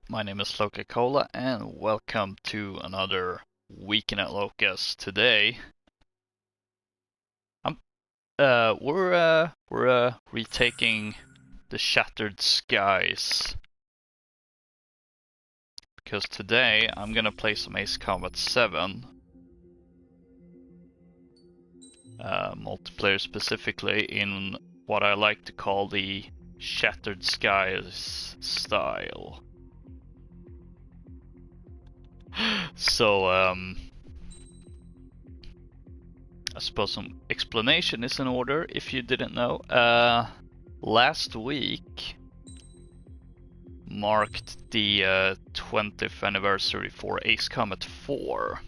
My name is LokaCola and welcome to another Weekend at Loka's. Today, I'm we're retaking the Shattered Skies because today I'm gonna play some Ace Combat 7 multiplayer, specifically in what I like to call the Shattered Skies style. So I suppose some explanation is in order if you didn't know. Last week marked the 20th anniversary for Ace Combat 4.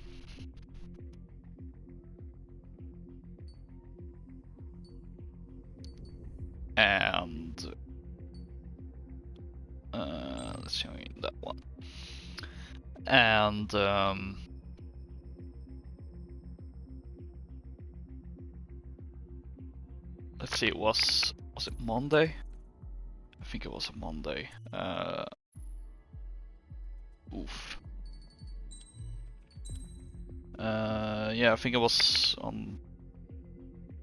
And let's show you that one. And let's see, was it Monday? I think it was a Monday. Oof. Yeah, I think it was on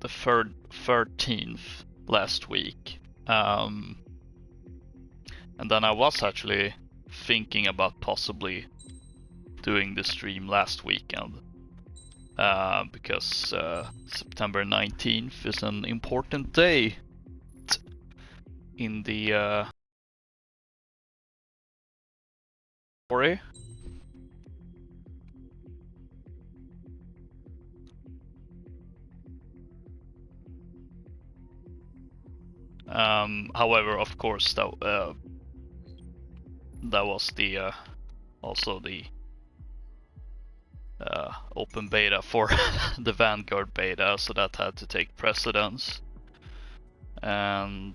the 13th last week. And then I was actually thinking about possibly doing the stream last weekend. Because September 19th is an important day in the story. However, of course, that was the also the open beta for the Vanguard beta, so that had to take precedence. And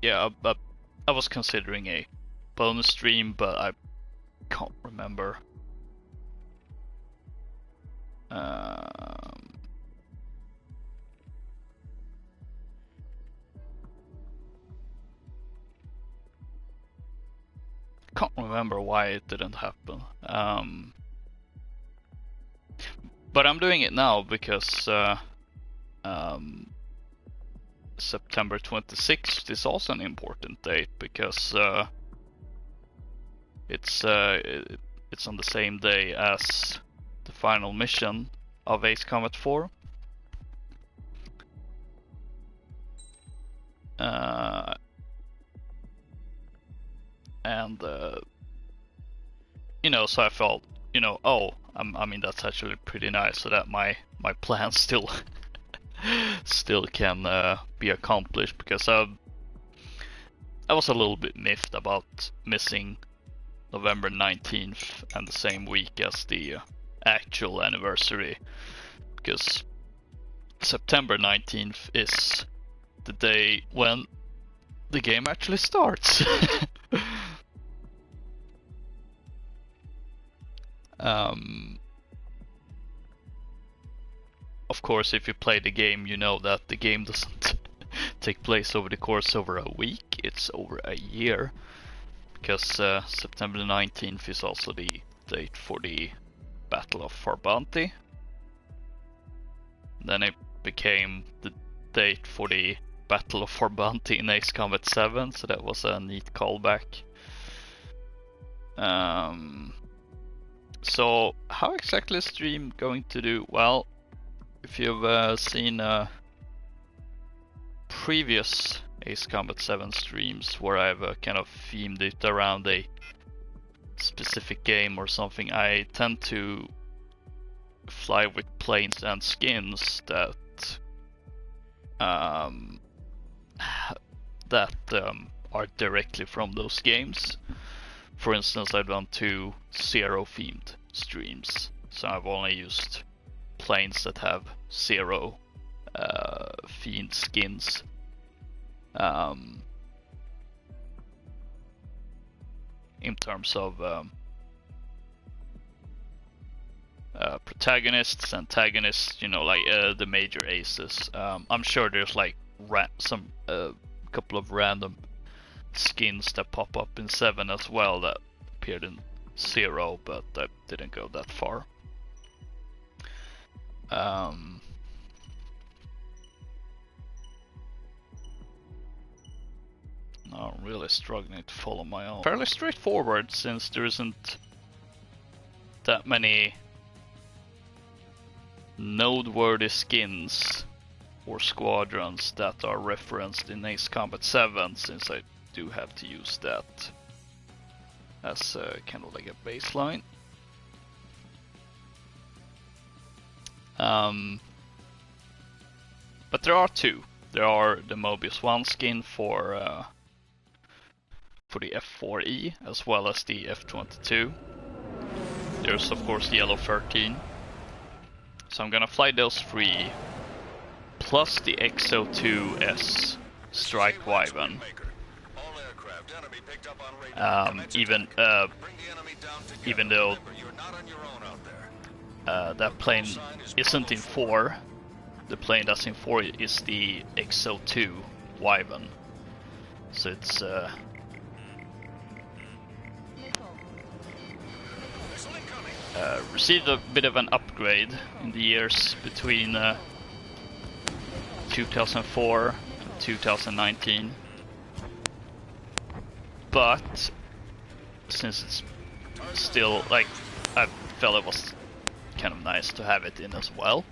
yeah, I was considering a bonus stream, but I can't remember. Can't remember why it didn't happen. But I'm doing it now because September 26th is also an important date because it's on the same day as the final mission of Ace Combat 4. And you know, so I felt, you know, oh, I mean that's actually pretty nice, so that my plan still can be accomplished, because I was a little bit miffed about missing November 19th and the same week as the actual anniversary, because September 19th is the day when the game actually starts. Of course, if you play the game, you know that the game doesn't take place over the course over a week, it's over a year. Because September 19th is also the date for the Battle of Farbanti. Then it became the date for the Battle of Farbanti in Ace Combat 7, so that was a neat callback. So how exactly is stream going to do? Well, if you've seen previous Ace Combat 7 streams where I've kind of themed it around a specific game or something, I tend to fly with planes and skins that are directly from those games. For instance, I've done 2 Zero themed streams, so I've only used planes that have Zero themed skins. In terms of protagonists, antagonists, you know, like the major aces. I'm sure there's like couple of random skins that pop up in 7 as well that appeared in 0, but I didn't go that far. Now I'm really struggling to follow my own. Fairly straightforward, since there isn't that many noteworthy skins or squadrons that are referenced in Ace Combat 7, since I do have to use that as kind of like a baseline. But there are 2. There are the Mobius 1 skin for the F4E, as well as the F22. There's of course Yellow 13. So I'm gonna fly those 3, plus the XO2S Strike Wyvern. Even though that plane isn't in 4, the plane that's in 4 is the XO2 Wyvern. So it's received a bit of an upgrade in the years between 2004 and 2019. But since it's still, like, I felt it was kind of nice to have it in as well,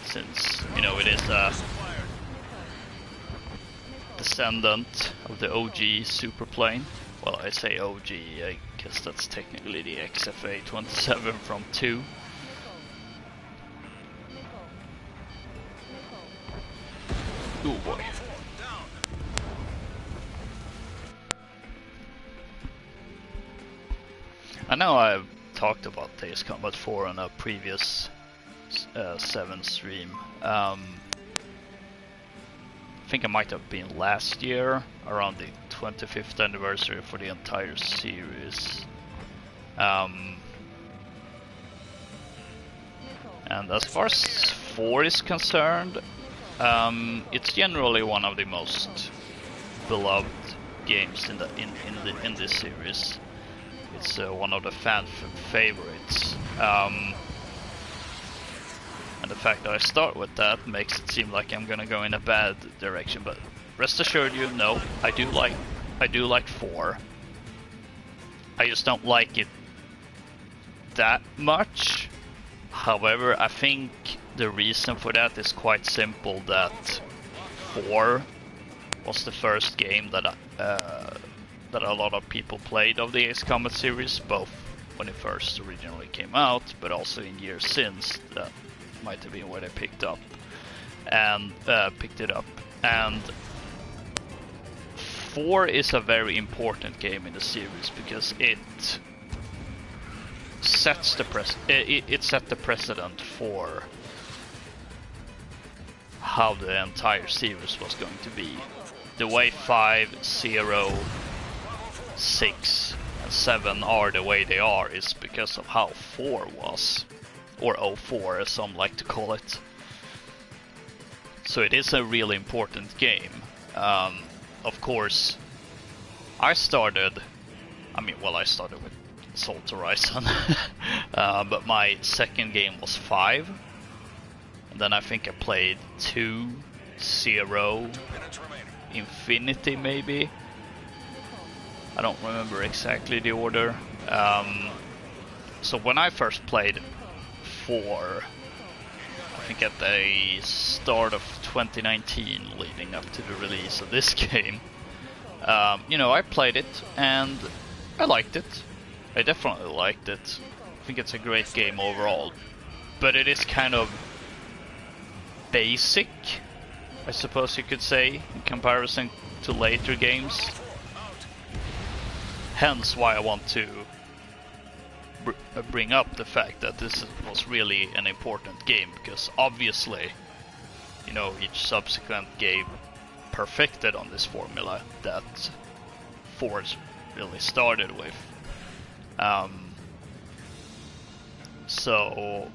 since, you know, it is a descendant of the OG superplane. Well, I say OG, I guess that's technically the XFA-27 from 2. Oh boy. I know I've talked about Ace Combat 4 on a previous 7 stream. I think it might have been last year, around the 25th anniversary for the entire series. And as far as 4 is concerned, it's generally one of the most beloved games in this series. It's one of the fan favorites. And the fact that I start with that makes it seem like I'm gonna go in a bad direction, but rest assured, you know, I do like 4. I just don't like it that much. However, I think the reason for that is quite simple, that 4 was the first game that that a lot of people played of the Ace Combat series, both when it first originally came out, but also in years since. That might have been where they picked it up. And 4 is a very important game in the series because it sets the it set the precedent for how the entire series was going to be. The way 5, 0, 6 and 7 are the way they are is because of how 4 was, or 04 as some like to call it. So it is a really important game. Of course, I started with Assault Horizon, but my second game was 5, and then I think I played 2, 0, Infinity maybe. I don't remember exactly the order. So when I first played 4, I think at the start of 2019, leading up to the release of this game, you know, I played it and I liked it. I definitely liked it. I think it's a great game overall, but it is kind of basic, I suppose you could say, in comparison to later games. Hence why I want to bring up the fact that this was really an important game, because obviously, you know, each subsequent game perfected on this formula that 4 really started with. So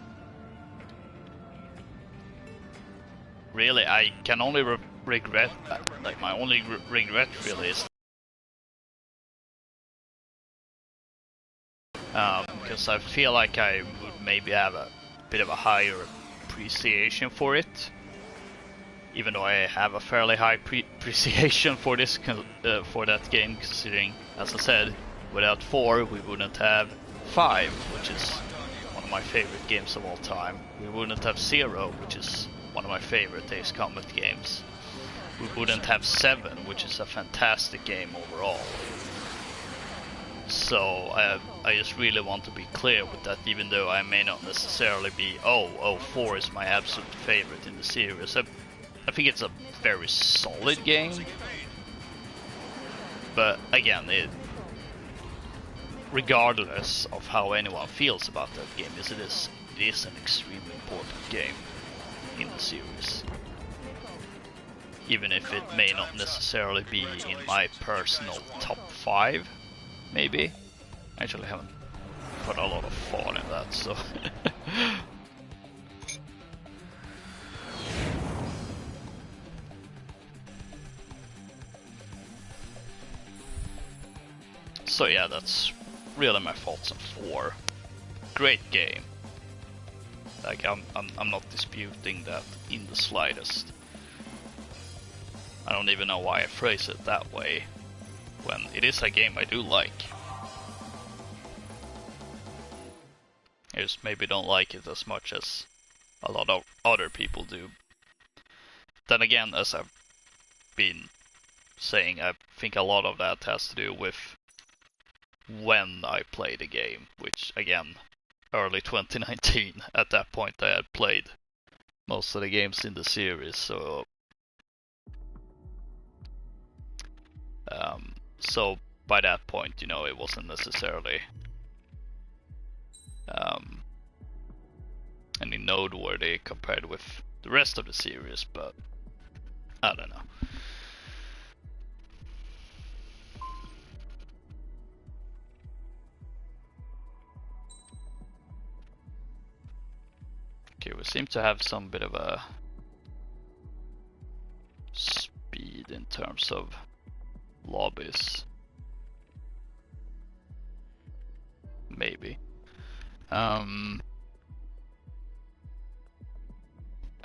really, I can only regret, like my only regret really is because I feel like I would maybe have a bit of a higher appreciation for it, even though I have a fairly high appreciation for this for that game, considering, as I said, without 4 we wouldn't have 5, which is one of my favorite games of all time. We wouldn't have 0, which is one of my favorite Ace Combat games. We wouldn't have 7, which is a fantastic game overall. So I just really want to be clear with that, even though I may not necessarily be, 4 is my absolute favorite in the series. I think it's a very solid game, but again, regardless of how anyone feels about that game, it is an extremely important game in the series. Even if it may not necessarily be in my personal top 5, maybe. I actually haven't put a lot of thought in that, so... So yeah, that's really my thoughts on 4. Great game. Like I'm not disputing that in the slightest. I don't even know why I phrase it that way, when it is a game I do like. I just maybe don't like it as much as a lot of other people do. Then again, as I've been saying, I think a lot of that has to do with when I played the game, which again, early 2019. At that point I had played most of the games in the series, so by that point, you know, it wasn't necessarily any noteworthy compared with the rest of the series, but I don't know. Okay, we seem to have some bit of a speed in terms of lobbies. Maybe. I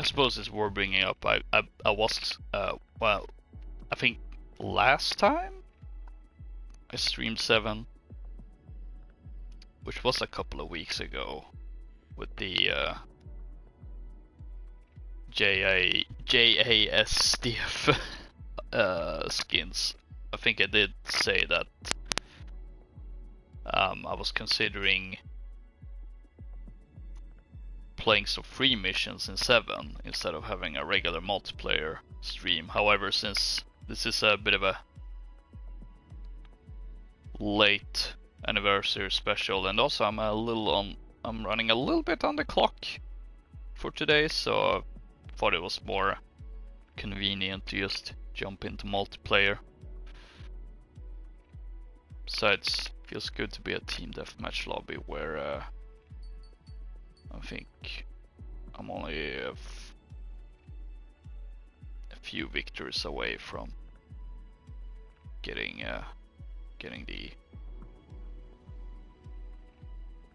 suppose it's worth bringing up. I was well, I think last time I streamed 7, which was a couple of weeks ago, with the JASDF skins. I think I did say that I was considering playing some free missions in 7 instead of having a regular multiplayer stream. However, since this is a bit of a late anniversary special, and also I'm running a little bit on the clock for today, so I thought it was more convenient to just jump into multiplayer. Besides, it feels good to be a team deathmatch lobby where I think I'm only a few victories away from getting the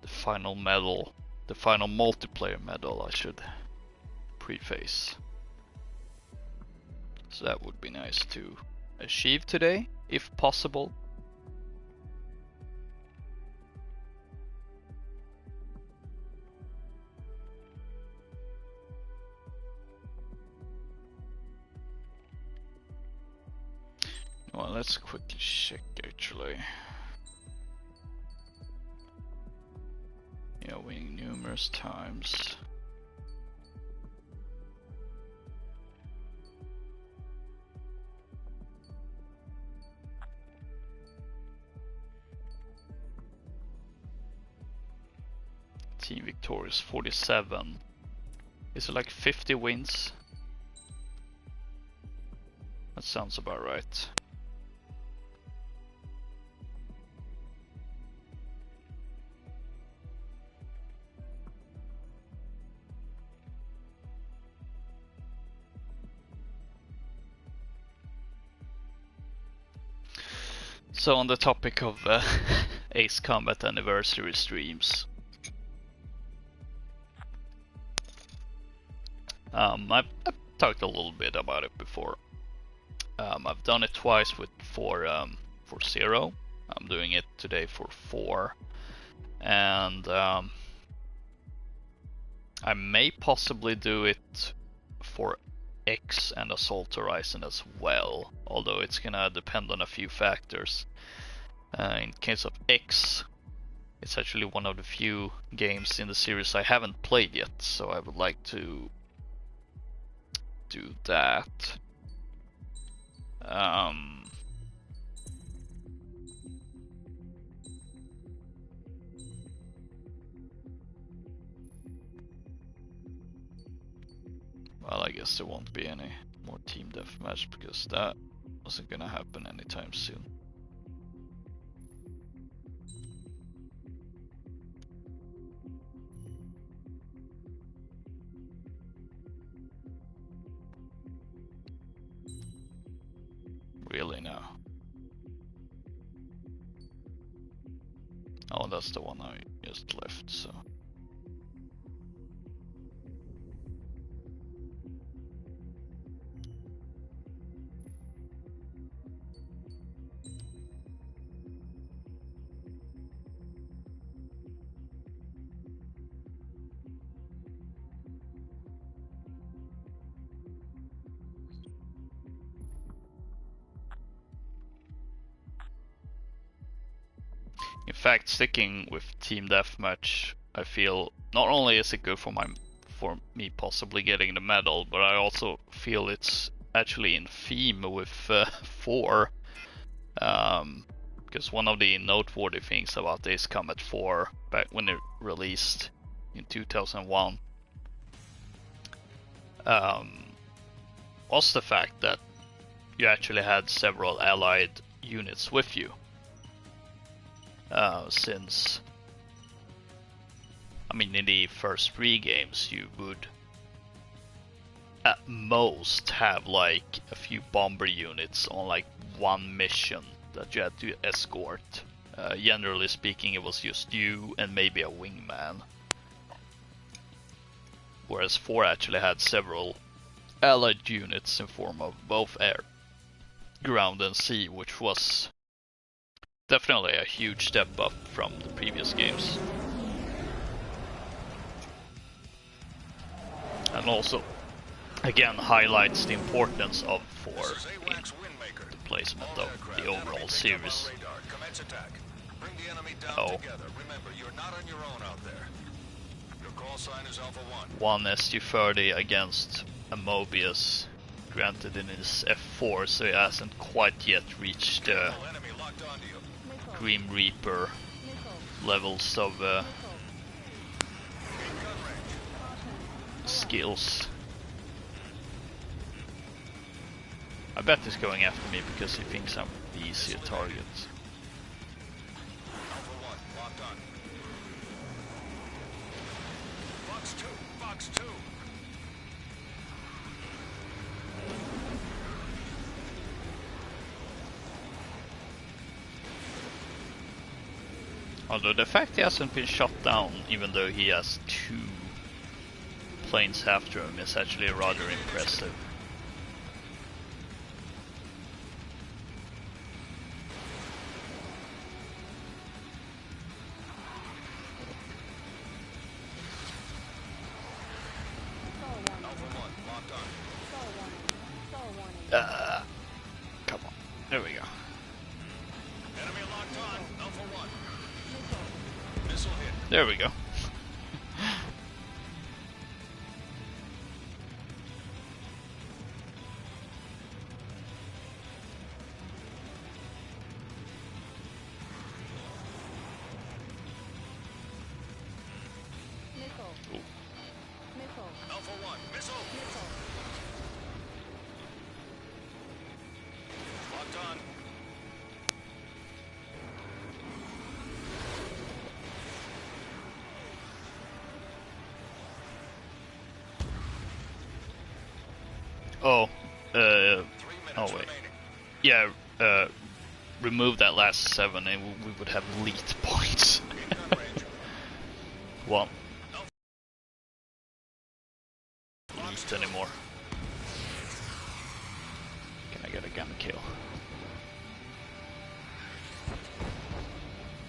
final medal, the final multiplayer medal, I should preface. So that would be nice to achieve today, if possible. Well, let's quickly check actually. Yeah, winning numerous times. Team victorious 47. Is it like 50 wins? That sounds about right. So on the topic of Ace Combat anniversary streams, I've talked a little bit about it before. I've done it twice for 0. I'm doing it today for 4, and I may possibly do it for X and Assault Horizon as well, although it's gonna depend on a few factors. In case of X, it's actually one of the few games in the series I haven't played yet, so I would like to do that. Well, I guess there won't be any more team deathmatch because that wasn't gonna happen anytime soon. Really now? Oh, that's the one I just left, so. In fact, sticking with Team Deathmatch, I feel not only is it good for me possibly getting the medal, but I also feel it's actually in theme with 4. Because one of the noteworthy things about Ace Combat 4 back when it released in 2001 was the fact that you actually had several allied units with you. Since, I mean, in the first 3 games you would at most have like a few bomber units on like one mission that you had to escort. Generally speaking, it was just you and maybe a wingman. Whereas 4 actually had several allied units in form of both air, ground and sea, which was definitely a huge step up from the previous games. And also, again, highlights the importance of 4 in the placement of the overall series. Oh. One SU-30 against a Mobius, granted in his F4, so he hasn't quite yet reached Grim Reaper levels of skills. I bet he's going after me because he thinks I'm the easier target. Box 2. Although the fact he hasn't been shot down, even though he has 2 planes after him, is actually rather impressive. Come on, there we go. There we go. Oh, oh wait. Yeah, remove that last 7 and we would have elite points. Well, elite anymore. Can I get a gun kill?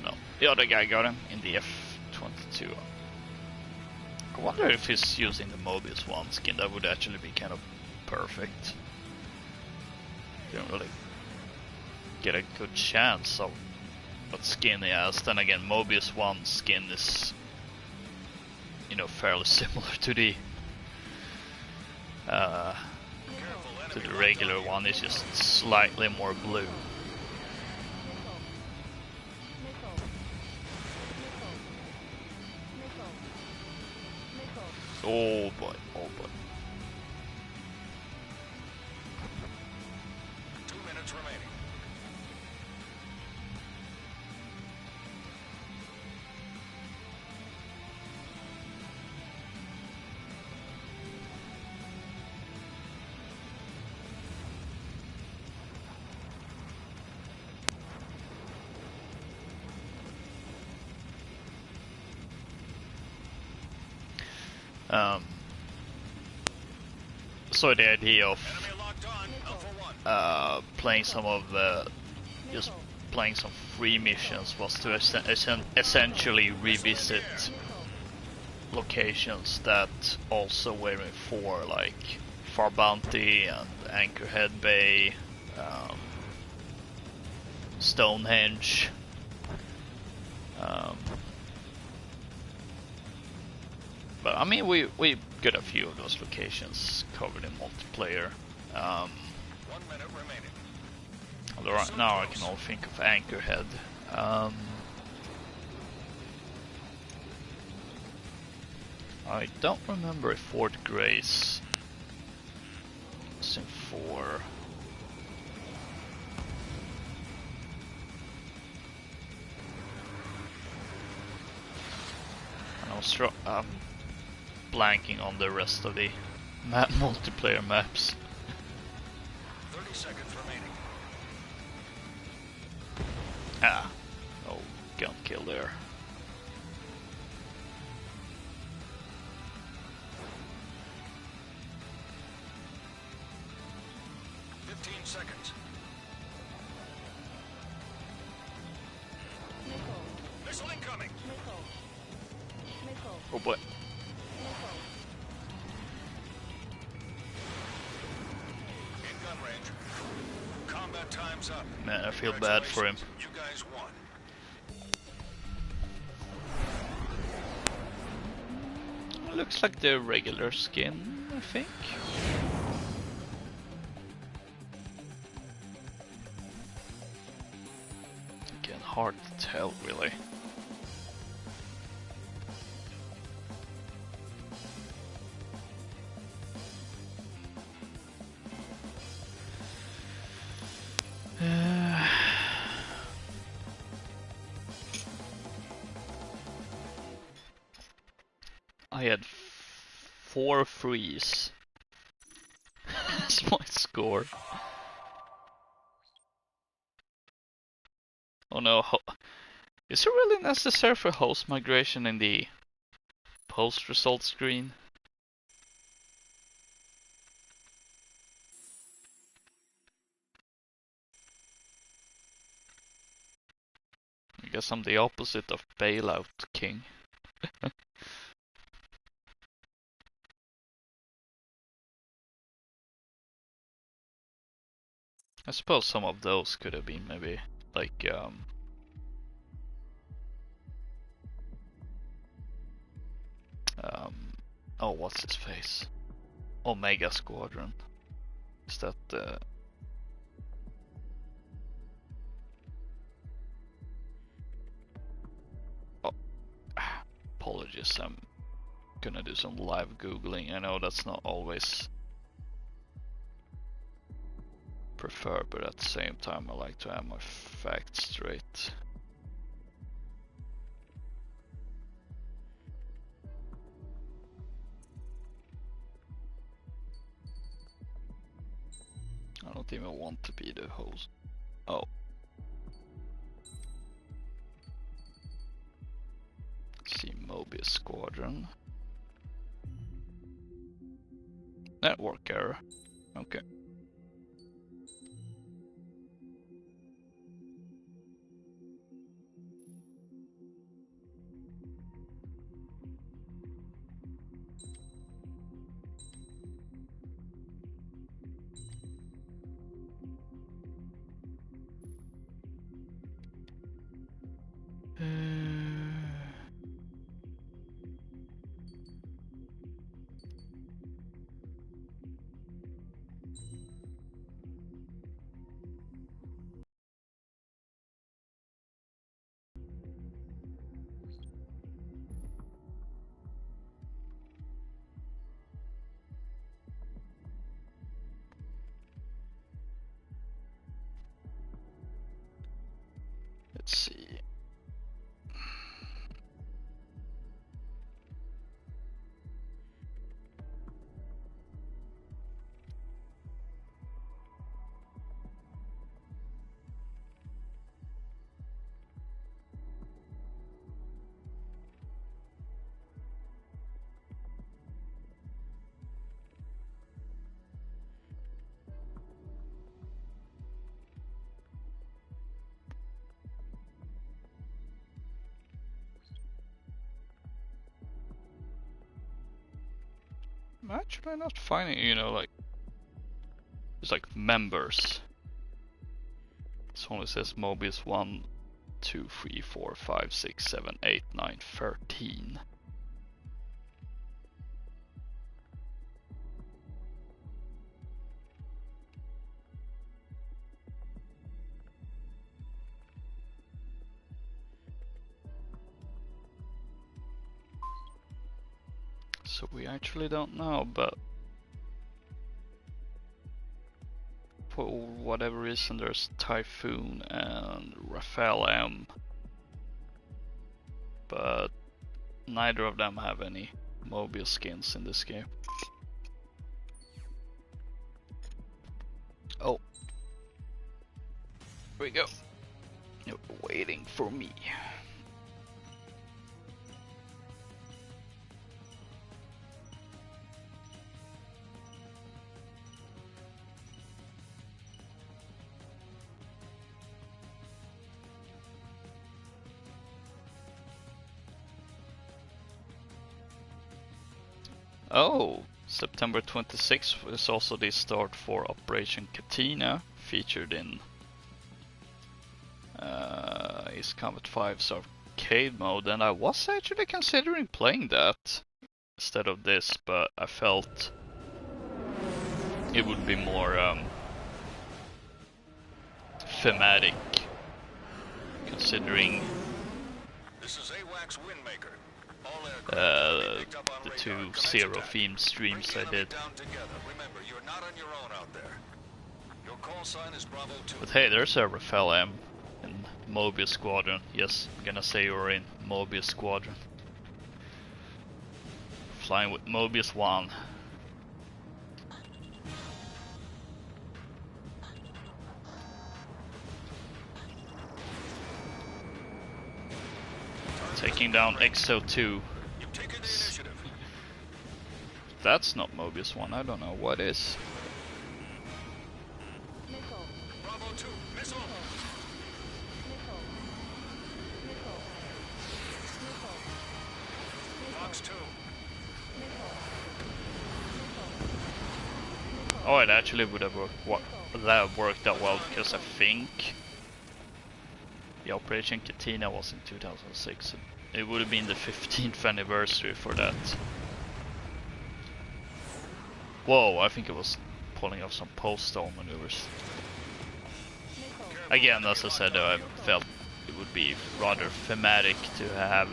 No, the other guy got him in the F-22. I wonder if he's using the Mobius one skin. That would actually be kind of perfect. Didn't really get a good chance of what skin he has. Then again, Mobius one skin is, you know, fairly similar to the regular one. It's just slightly more blue. Oh boy, oh boy. 2 minutes remaining. So the idea of playing some of just playing some free missions was to essentially revisit locations that also were in 4, like Far Bounty and Anchorhead Bay, Stonehenge. But I mean, we got a few of those locations covered in multiplayer. 1 minute remaining. Although right now I can only think of Anchorhead. I don't remember if Fort Grace was in 4. And I was blanking on the rest of the multiplayer maps. 30 seconds remaining. Ah, no gun kill there. Seconds. Missile incoming. Oh boy. In gun range. Combat time's up. Man, I feel bad for him. You guys won. Looks like the regular skin, I think. Again, hard to tell, really. I had 4 frees. That's my score. Oh no, is it really necessary for host migration in the post result screen? I guess I'm the opposite of Bailout King. I suppose some of those could have been maybe like oh, what's his face? Omega Squadron. Is that oh, apologies, I'm gonna do some live googling. I know that's not always preferred, but at the same time I like to have my facts straight. I don't even want to be the host. Oh, Mobius Squadron. Network error. Okay. Let's see. I'm actually not finding, you know, like, it's like members. This only says Mobius 1, 2, 3, 4, 5, 6, 7, 8, 9, 13. So we actually don't know, but for whatever reason there's Typhoon and Raphael M. But neither of them have any Mobius skins in this game. Oh. Here we go. You're waiting for me. Oh, September 26th is also the start for Operation Katina, featured in Ace Combat 5's arcade mode, and I was actually considering playing that instead of this, but I felt it would be more thematic, considering This is AWACS Windmaker. All aircraft picked up on the radar. two Commence Zero attack. themed streams Bring I the enemy did. down together. Remember, you're not on your own out there. Your call sign is Bravo 2. But hey, there's a Raphael M in Mobius Squadron. Yes, I'm gonna say you're in Mobius Squadron. Flying with Mobius 1. Taking down XO2. You've taken the initiative. That's not Mobius 1, I don't know what is. Bravo 2, missile. Fox 2. Oh, it actually would have worked out well, because I think the Operation Katina was in 2006. It would have been the 15th anniversary for that. Whoa, I think it was pulling off some post-stall maneuvers. Again, as I said, I felt it would be rather thematic to have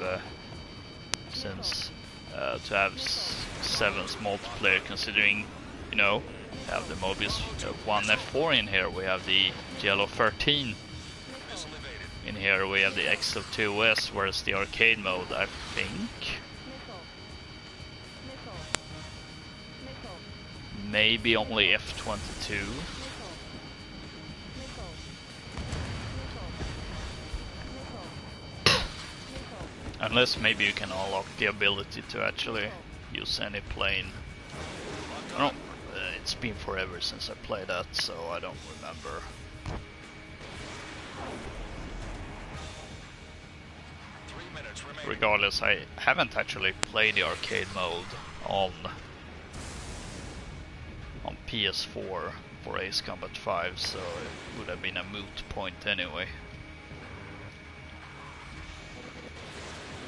to have Seven's multiplayer, considering, you know, we have the Mobius 1 F4 in here, we have the Yellow 13 Missile evaded. in here, we have the XL2S, whereas the arcade mode, I think, maybe only F22. Unless maybe you can unlock the ability to actually use any plane. I don't. It's been forever since I played that, so I don't remember. 3 minutes remaining. Regardless, I haven't actually played the arcade mode on PS4 for Ace Combat 5, so it would have been a moot point anyway.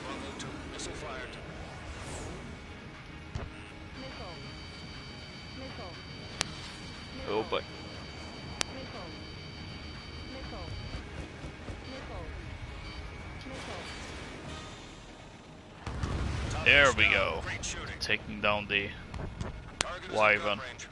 Bravo 2, missile fired. Oh boy. There we go. Great shooting. Taking down the Target is in Wyvern. gun range.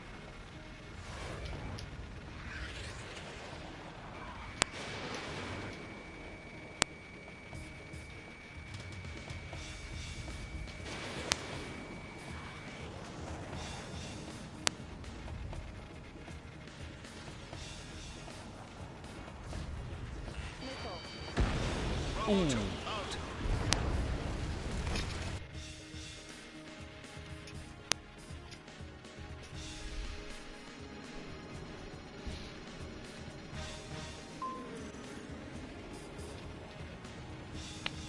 Bravo 2, out.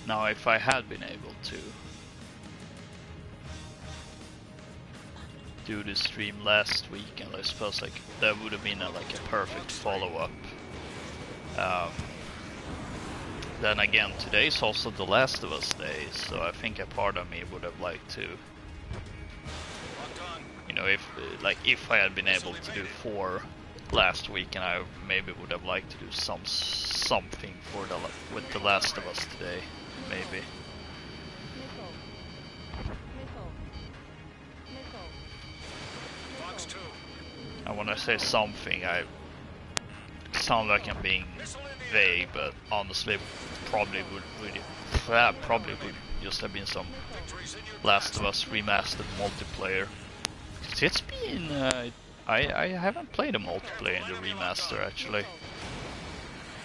Now, if I had been able to do the stream last weekend, I suppose like that would have been like a perfect follow-up. Then again, today's also the Last of Us Day, so I think a part of me would have liked to, Locked on. you know, if I had been able to do 4 last week, and I maybe would have liked to do something for with the Last of Us today, maybe. Fox 2. And when I say something, I sound like I'm being vague, but honestly, probably would just have been some Victory's in your Last of Us remastered multiplayer. It's been I haven't played a multiplayer in the remaster actually.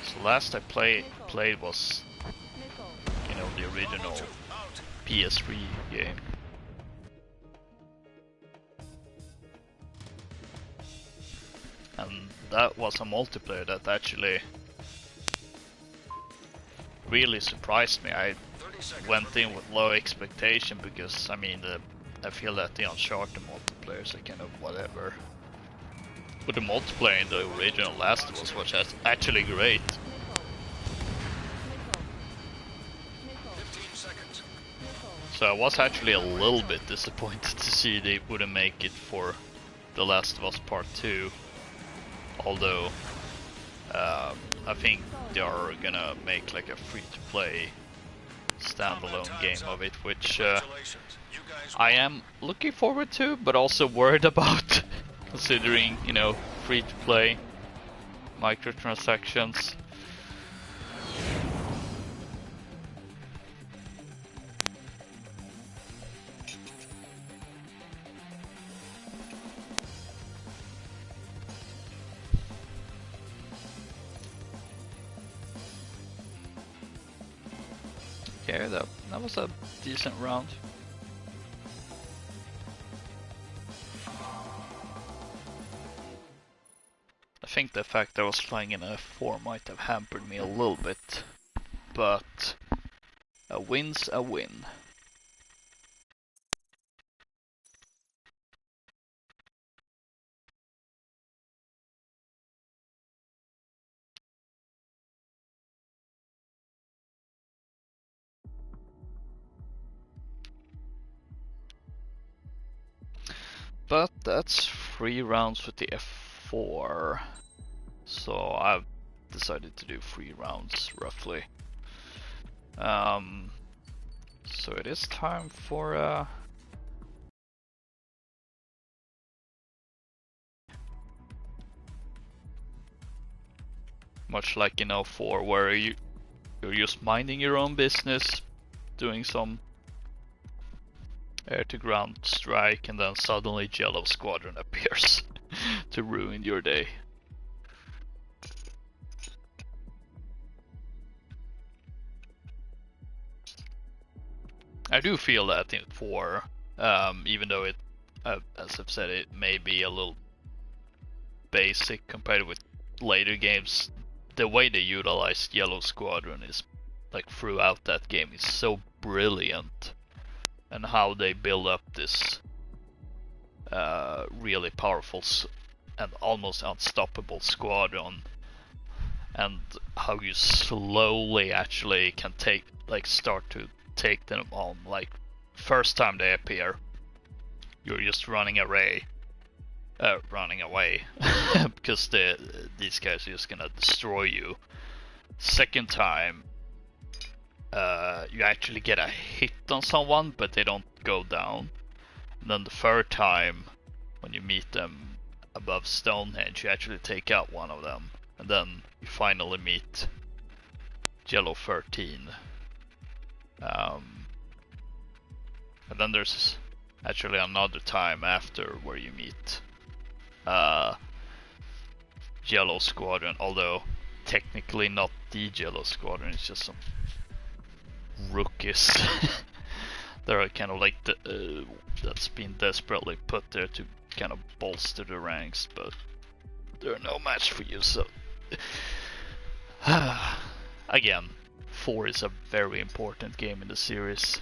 So last I played was, you know, the original out. PS3 game. And that was a multiplayer that actually really surprised me. I 30 seconds went in remaining. with low expectation because I mean I feel that the Uncharted multiplayers are kind of whatever. But the multiplayer in the original Last of Us was actually great. 15 seconds. So I was actually a little bit disappointed to see they wouldn't make it for The Last of Us Part 2. Although I think they are gonna make like a free-to-play standalone game of it, which Congratulations. You guys I am looking forward to, but also worried about, considering, you know, free-to-play microtransactions. Okay, that was a decent round. I think the fact that I was flying in F4 might have hampered me a little bit, but a win's a win. But that's 3 rounds with the F4, so I've decided to do 3 rounds roughly. So it is time for much like in L4, where you're just minding your own business, doing some air-to-ground strike, and then suddenly Jello Squadron appears to ruin your day. I do feel that in 4, even though it, as I've said, it may be a little basic compared with later games. The way they utilize Yellow Squadron is, like, throughout that game is so brilliant, and how they build up this really powerful and almost unstoppable squadron, and how you slowly actually can start to take them on. Like, first time they appear, you're just running away because these guys are just gonna destroy you. Second time, you actually get a hit on someone, but they don't go down. And then the third time, when you meet them above Stonehenge, you actually take out one of them. And then you finally meet Jello 13. And then there's actually another time after where you meet Jello Squadron, although technically not the Jello Squadron, it's just some rookies. They're kind of like that's been desperately put there to kind of bolster the ranks, but they're no match for you, so again, 4 is a very important game in the series.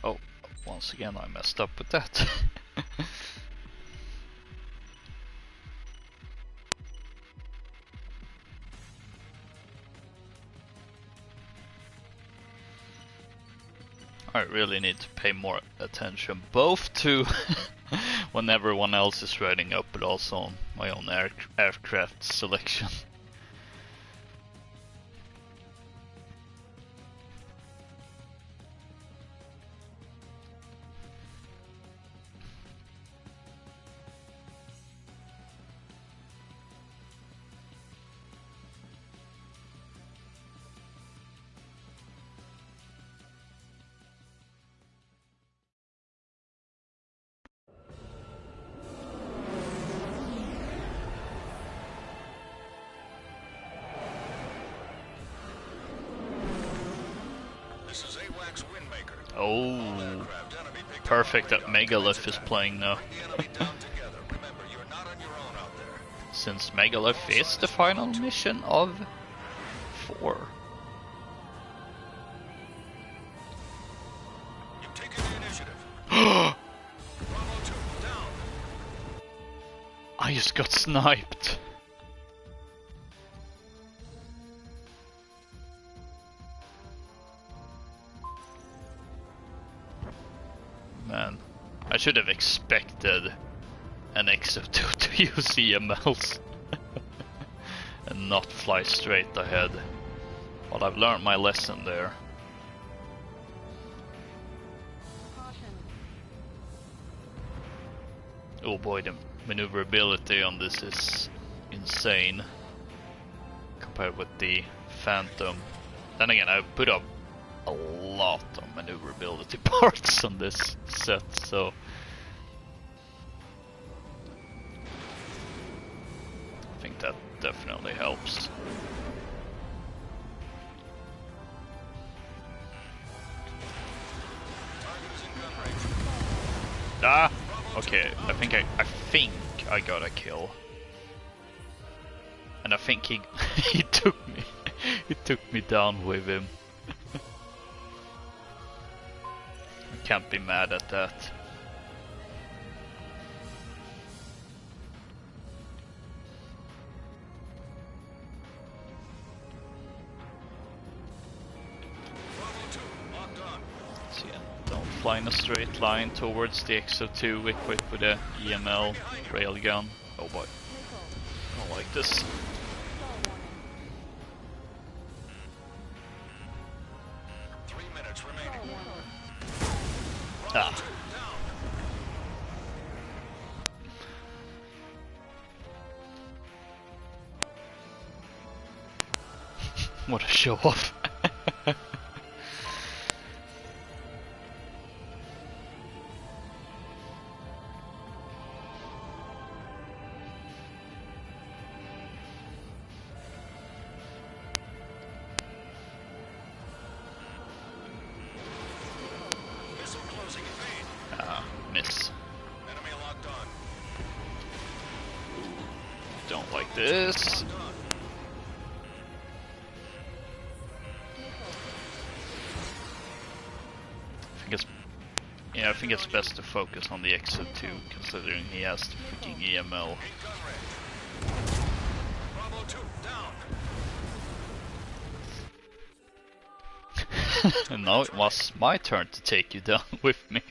Oh, once again I messed up with that. I really need to pay more attention both to when everyone else is riding up, but also on my own aircraft selection. Oh, perfect that Megalith is playing now. Since Megalith is the final mission of 4. I just got sniped. Man, I should have expected an XO2 to use EMLs and not fly straight ahead. Well, I've learned my lesson there. Oh boy, the maneuverability on this is insane compared with the Phantom. Then again, I put up a lot of maneuverability parts on this set, so I think that definitely helps. Ah, okay. I think I got a kill, and I think he he took me down with him. I can't be mad at that. So yeah, don't fly in a straight line towards the XO2 equipped with a EML railgun. Oh boy, I don't like this. 3 minutes remaining. Ah. What a show off. Missile closing in vain. Ah, miss. Enemy locked on. Don't like this. Locked on. I think it's best to focus on the XO2, considering he has the freaking EML. Gun range. Bravo 2 down. And now it was my turn to take you down with me.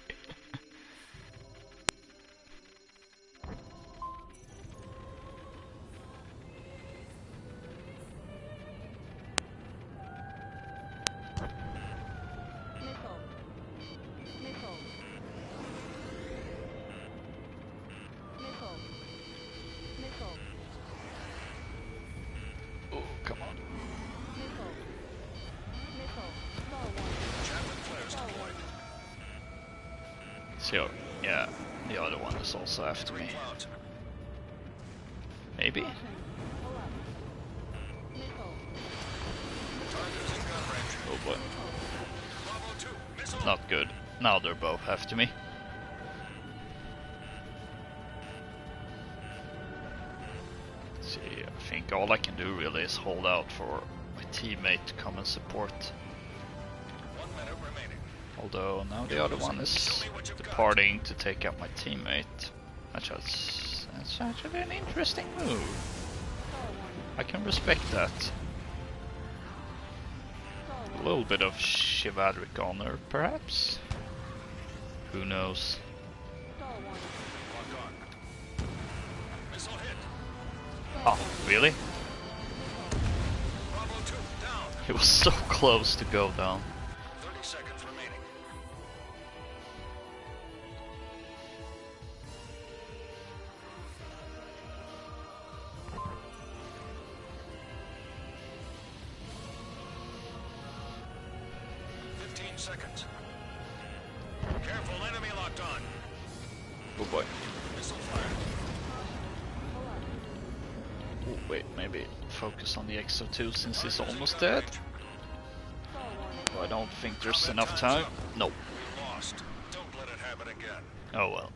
Oh, come on. Judgement flares deployed. So, yeah, the other one is also after me. Clouds. Maybe? Targets in gun range. Oh boy. Bravo 2 missile. Not good. Now they're both after me. See, I think all I can do really is hold out for my teammate to come and support. 1 minute remaining. Although now the other one is departing to take out my teammate. That's actually an interesting move. I can respect that. A little bit of chivalric honor, perhaps? Who knows? Lock on. Missile hit. Oh, really? Bravo 2 down. It was so close to go down. 30 seconds remaining. Seconds. Careful, enemy locked on. Oh boy. Missile fired. Oh, wait, maybe focus on the XO2 since he's almost dead. Oh, I don't think there's enough time. Nope. We lost. Don't let it happen again. Oh well.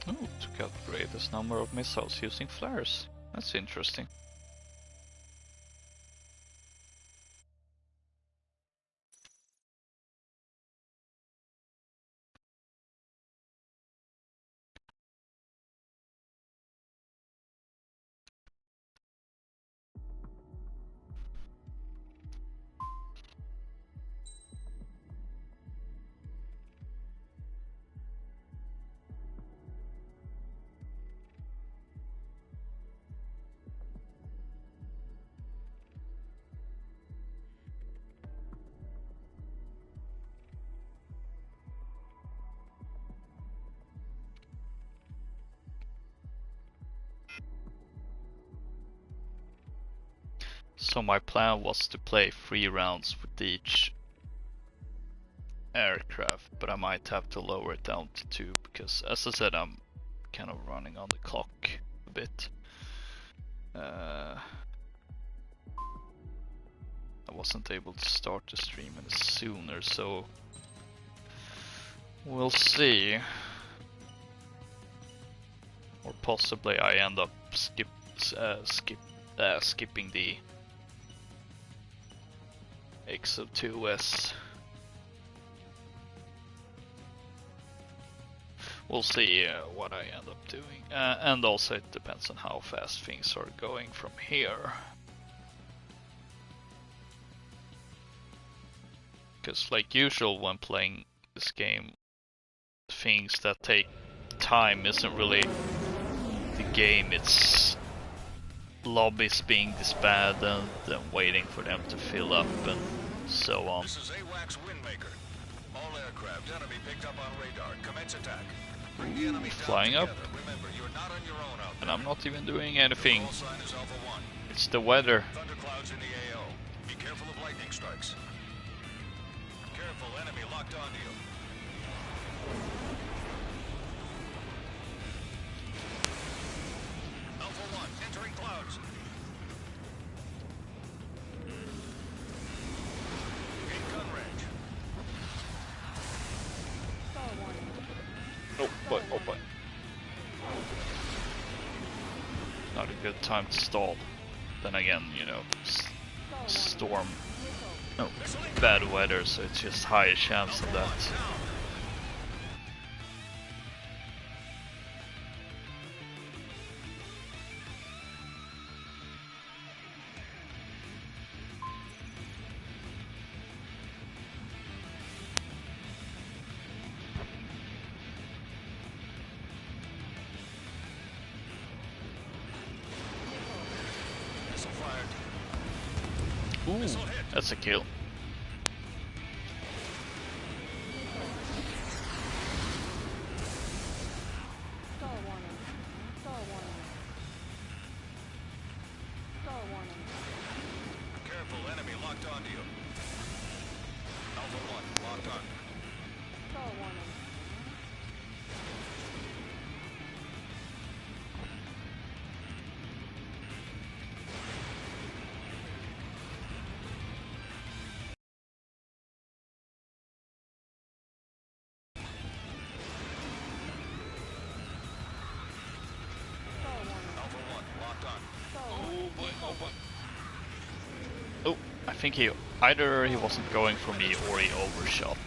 Oh, took out the greatest number of missiles using flares. That's interesting. So my plan was to play 3 rounds with each aircraft, but I might have to lower it down to 2 because, as I said, I'm kind of running on the clock a bit. I wasn't able to start the stream any sooner, so we'll see. Or possibly I end up skipping the XO2S. We'll see what I end up doing. And also it depends on how fast things are going from here. Because like usual when playing this game, things that take time isn't really the game, it's lobbies being disbanded and waiting for them to fill up and so on. This is AWACS Windmaker. All aircraft enemy picked up on radar. Commence attack. Bring the enemy down Flying up. together. Remember, you're not on your own out there. And I'm not even doing anything. Call sign is Alpha 1. It's the weather. Thunderclouds in the AO. Be careful of lightning strikes. Careful, enemy locked onto you. Alpha 1, entering clouds. In gun range. Oh boy. Not a good time to stall. Then again, you know, storm. No, bad weather, so it's just higher chance of that. Ooh, that's a kill. Careful, enemy locked onto you. Alpha 1, locked on. Alpha 1, locked on. Oh boy. Oh, I think he wasn't going for me or he overshot.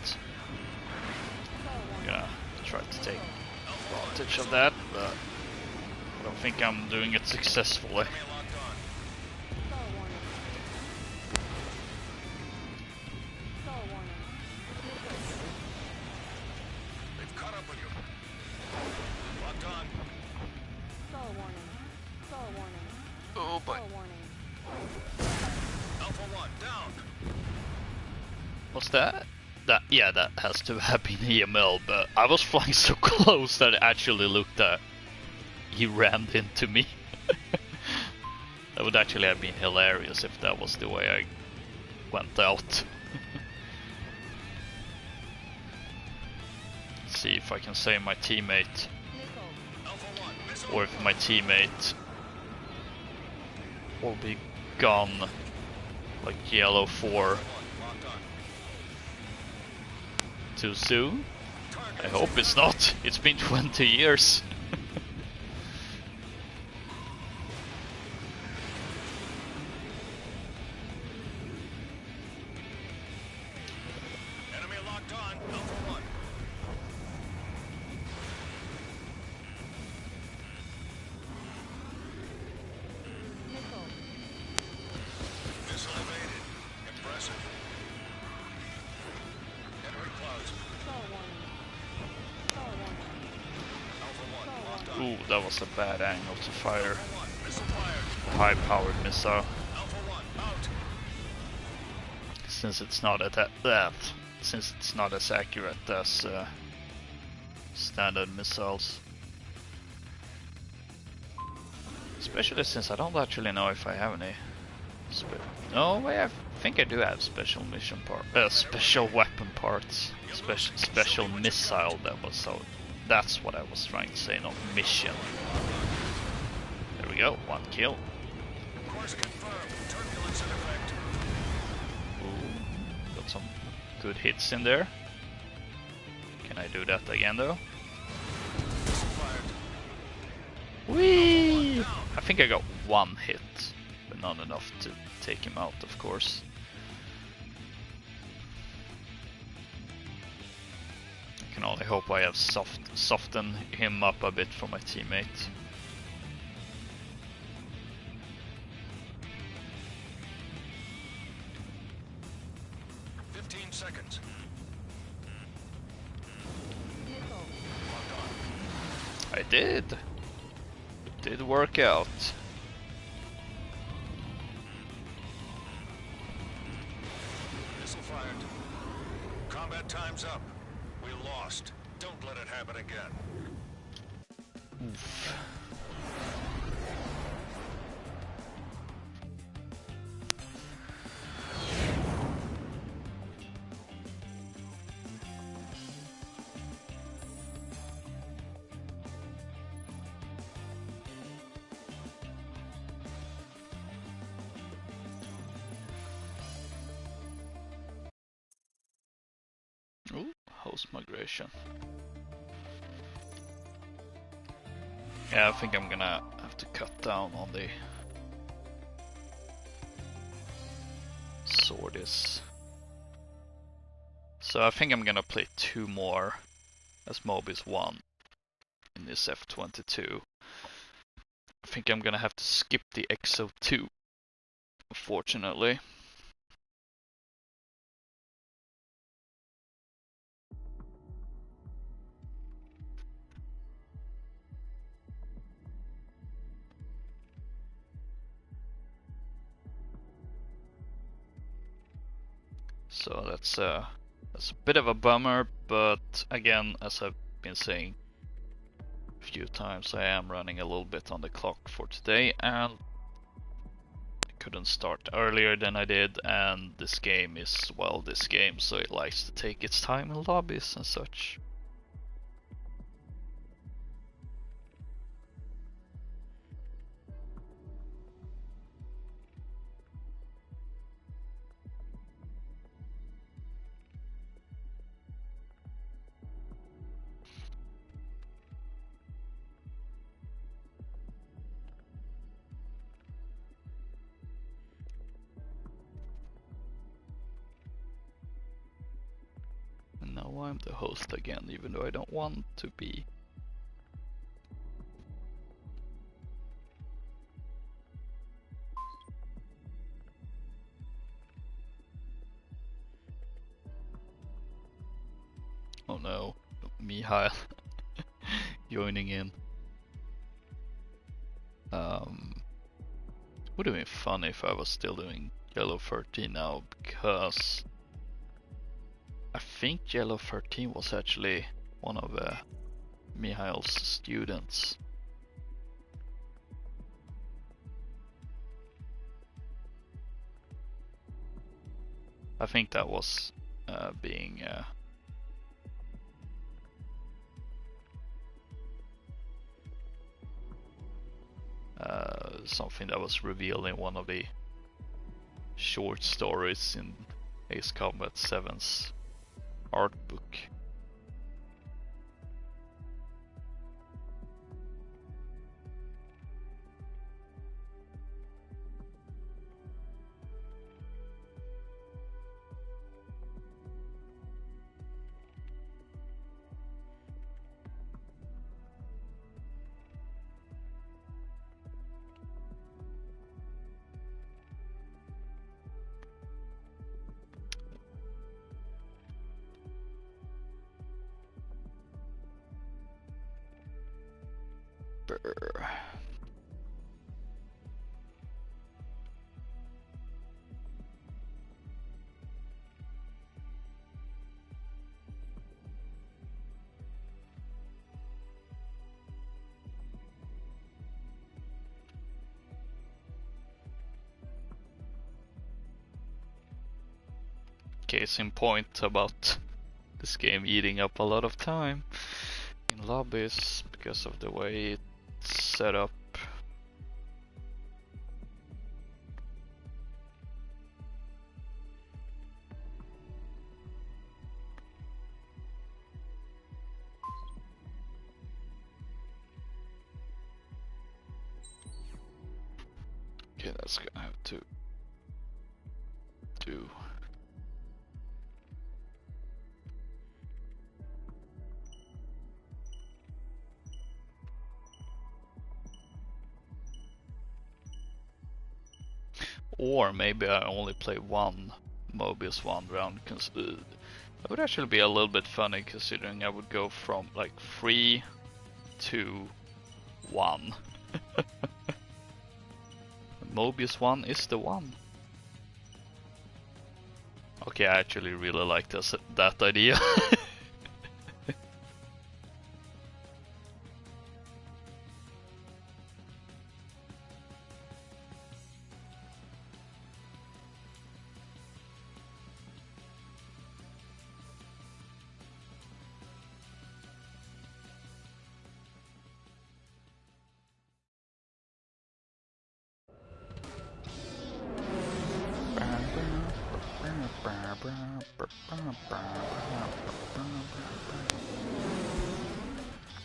I'm gonna try to take advantage of that, but I don't think I'm doing it successfully. Enemy locked on. They've caught up with you. Locked on. Oh boy. Alpha 1, down. What's that? Yeah, that has to have been EML, but I was flying so close that it actually looked that he rammed into me. That would actually have been hilarious if that was the way I went out. Let's see if I can save my teammate, Alpha 1, missile. or if my teammate will be gone like yellow 4 Locked on. too soon. Target. I hope it's not. It's been 20 years. Enemy locked on. Alpha 1. Missile evaded. Impressive. Entering clouds. Alpha 1, locked on. Ooh, that was a bad angle to fire. Alpha 1, missile fired. A high-powered missile. Alpha 1, out. Since it's not since it's not as accurate as standard missiles. Especially since I don't actually know if I have any. No, I think I do have special mission special weapon parts, special missile. That's what I was trying to say, not mission. There we go, one kill. Course confirmed. Turbulence in effect. some good hits in there. Can I do that again though? Whee! I think I got one hit, but not enough to take him out, of course. I can only hope I have softened him up a bit for my teammate. Seconds. I did. It did work out. Missile fired. Combat time's up. We lost. Don't let it happen again. Oof. Ooh, host migration. Yeah, I think I'm gonna have to cut down on the swordies. So I think I'm gonna play 2 more as Mobis 1 in this F22. I think I'm gonna have to skip the XO2, unfortunately. So that's a bit of a bummer, but again, as I've been saying a few times, I am running a little bit on the clock for today, and I couldn't start earlier than I did, and this game is, well, this game, so it likes to take its time in lobbies and such. And now I'm the host again, even though I don't want to be. Oh no, Mihail joining in. Would have been fun if I was still doing Yellow 13 now, because I think Yellow 13 was actually one of Mihail's students. I think that was being something that was revealed in one of the short stories in Ace Combat 7's art book. Case in point about this game eating up a lot of time in lobbies because of the way it's set up. Okay, that's gonna have to do. Or maybe I only play one Mobius one round, because that would actually be a little bit funny considering I would go from like 3 to 1. Mobius 1 is the one. Okay, I actually really like that idea.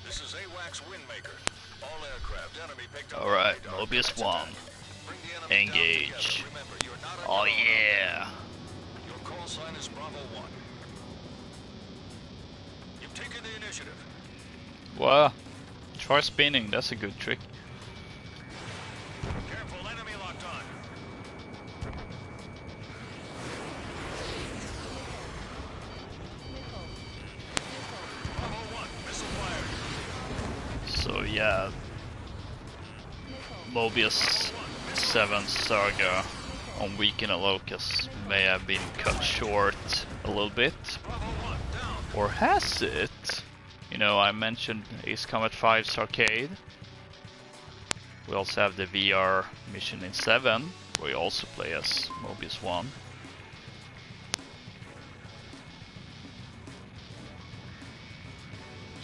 This is AWACS Windmaker. All aircraft enemy picked up. Alright, Mobius 1. Engage. Remember, you're not Oh yeah. Your call sign is Bravo 1. You've taken the initiative. Wow. Try spinning, that's a good trick. Careful, enemy locked on. Bravo 1, missile fired. So yeah, Mobius 7 Saga on Weekend at Locus may have been cut short a little bit. Bravo 1, down. Or has it? You know, I mentioned Ace Combat 5's arcade. We also have the VR mission in 7, where you also play as Mobius 1.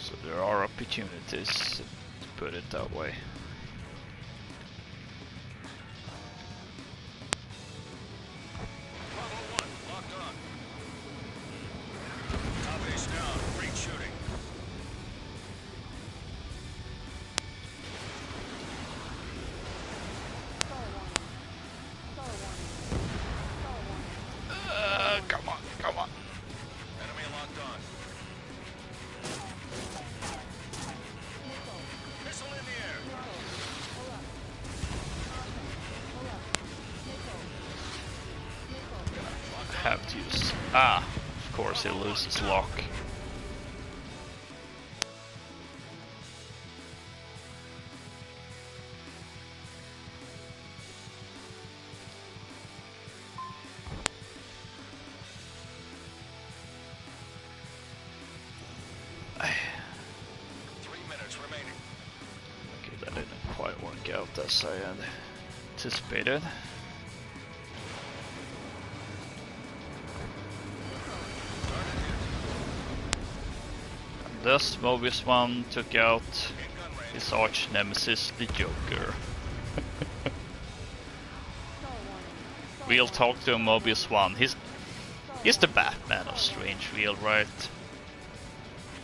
So there are opportunities, to put it that way. Bravo 1, locked on. Top ace down, great shooting. Come on, come on. Enemy locked on. Missile in the air. Have to use. Ah, of course, he loses lock. Okay, that didn't quite work out as I had anticipated. Thus, Mobius 1 took out his arch nemesis, the Joker. Real talk to Mobius 1. He's the Batman of Strange Real, right?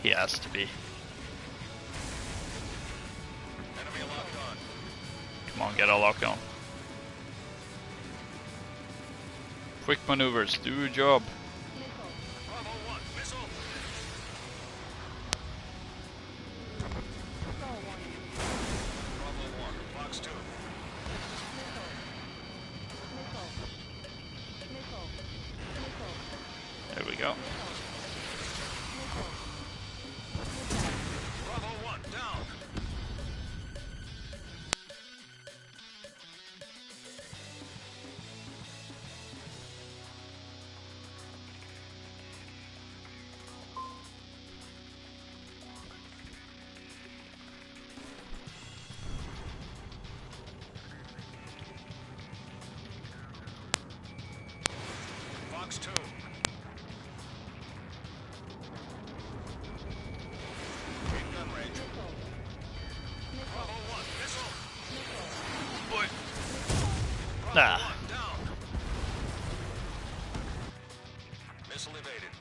He has to be. Enemy locked on. Come on, get a lock on. Quick maneuvers, do your job. Bravo 1, missile. Bravo 1, Fox 2. There we go. Bravo 1, down. Fox 2. In gun range. Bravo 1, missile. Boy. Bravo Ah. 1, down. Missile evaded.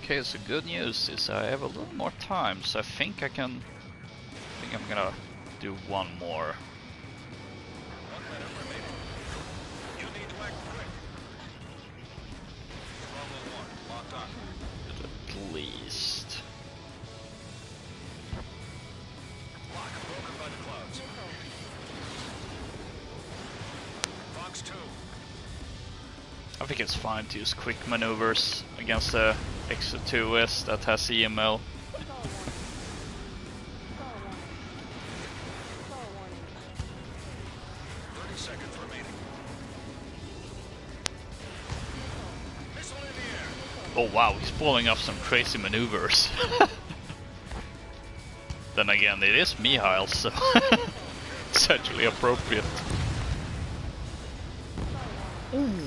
Okay, so good news is I have a little more time, so I think I'm gonna do one more. 1 minute remaining. You need to act quick. Bravo 1, locked on. At least. Lock broken by the clouds. Fox 2. I think it's fine to use quick maneuvers against the X2S that has EML. 30 seconds remaining. Missile in the air. Oh wow, he's pulling off some crazy maneuvers. Then again, it is Mihail, so it's actually appropriate. Ooh.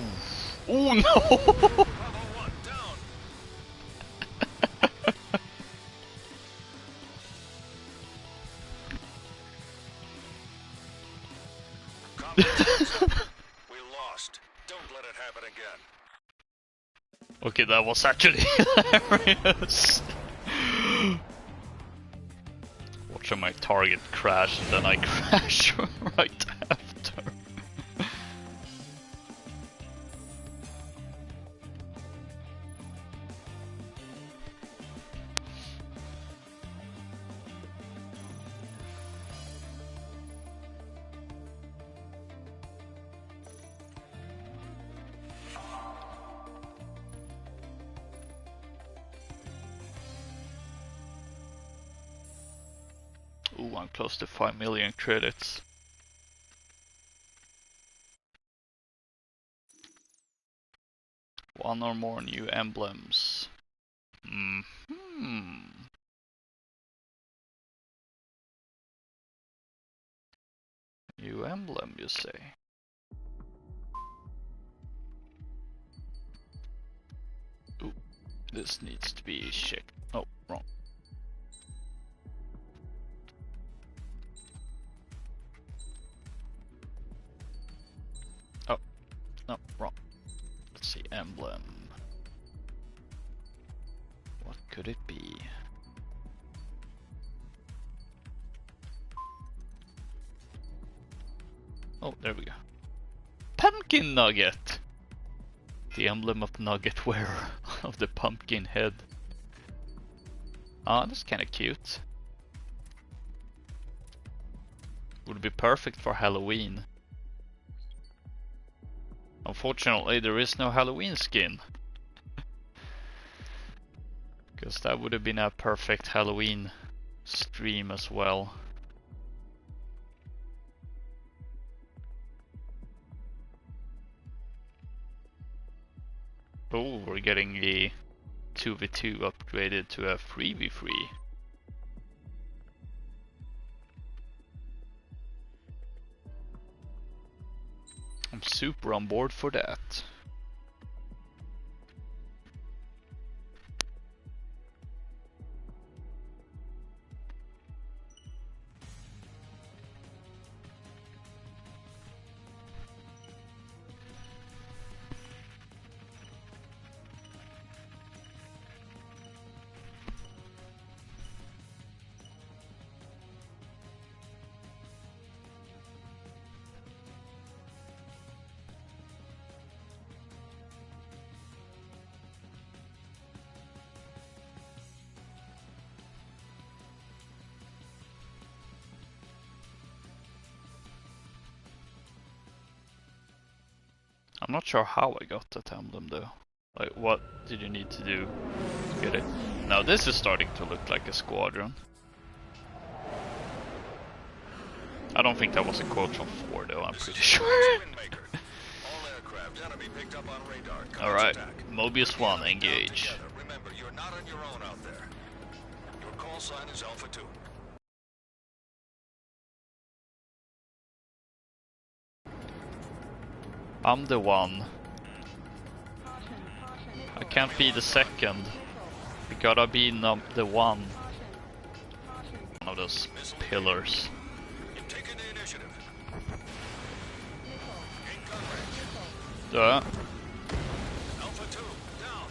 Oh no! Bravo 1, down. Combat time's up. We lost. Don't let it happen again. Okay, that was actually hilarious. Watching my target crash and then I crash right after. Ooh, I'm close to 5 million credits. One or more new emblems. New emblem, you say? Ooh, this needs to be checked. Oh, wrong. Oh, no, wrong. Let's see, emblem. What could it be? Oh, there we go. Pumpkin nugget! The emblem of nugget wearer of the pumpkin head. Ah, that's kinda cute. Would be perfect for Halloween. Unfortunately, there is no Halloween skin. Because that would have been a perfect Halloween stream as well. Oh, we're getting the 2v2 upgraded to a 3v3. I'm super on board for that. I'm not sure how I got that emblem though. Like, what did you need to do to get it? Now this is starting to look like a squadron. I don't think that was a quote from 4 though, I'm pretty sure. Alright, Mobius 1, engage. Remember, you're not on your own out there. Your call sign is Alpha 2. I'm the one. I can't be the second. I gotta be the one. One of those pillars. You've taken the initiative. Gain coverage. Yeah. Alpha 2, down.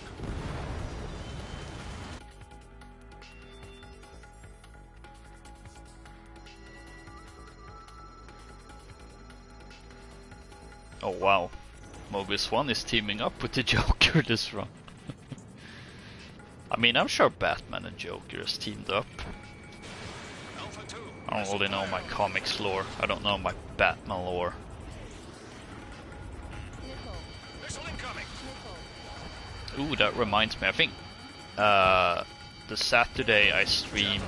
wow. Mobius 1 is teaming up with the Joker this run. I mean, I'm sure Batman and Joker has teamed up. I don't really know my comics lore. I don't know my Batman lore. Ooh, that reminds me. I think the Saturday I streamed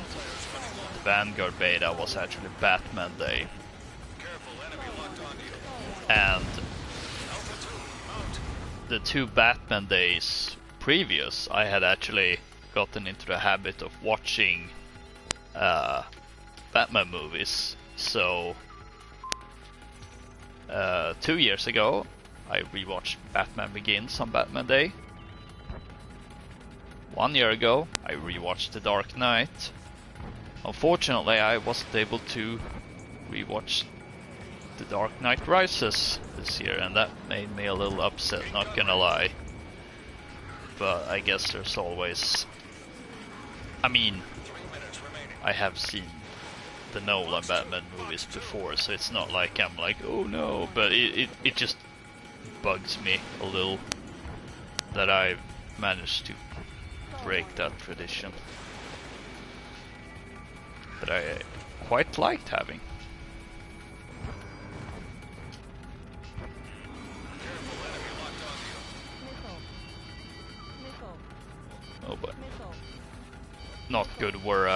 Vanguard beta was actually Batman Day. And the 2 Batman days previous, I had actually gotten into the habit of watching Batman movies. So 2 years ago, I rewatched Batman Begins on Batman Day. 1 year ago, I rewatched The Dark Knight. Unfortunately, I wasn't able to rewatch The Dark Knight Rises this year, and that made me a little upset, not gonna lie. But I guess there's always... I mean, I have seen the Nolan Batman movies before, so it's not like I'm like, oh no, but it just bugs me a little that I've managed to break that tradition that I quite liked having. Oh, but not good. We're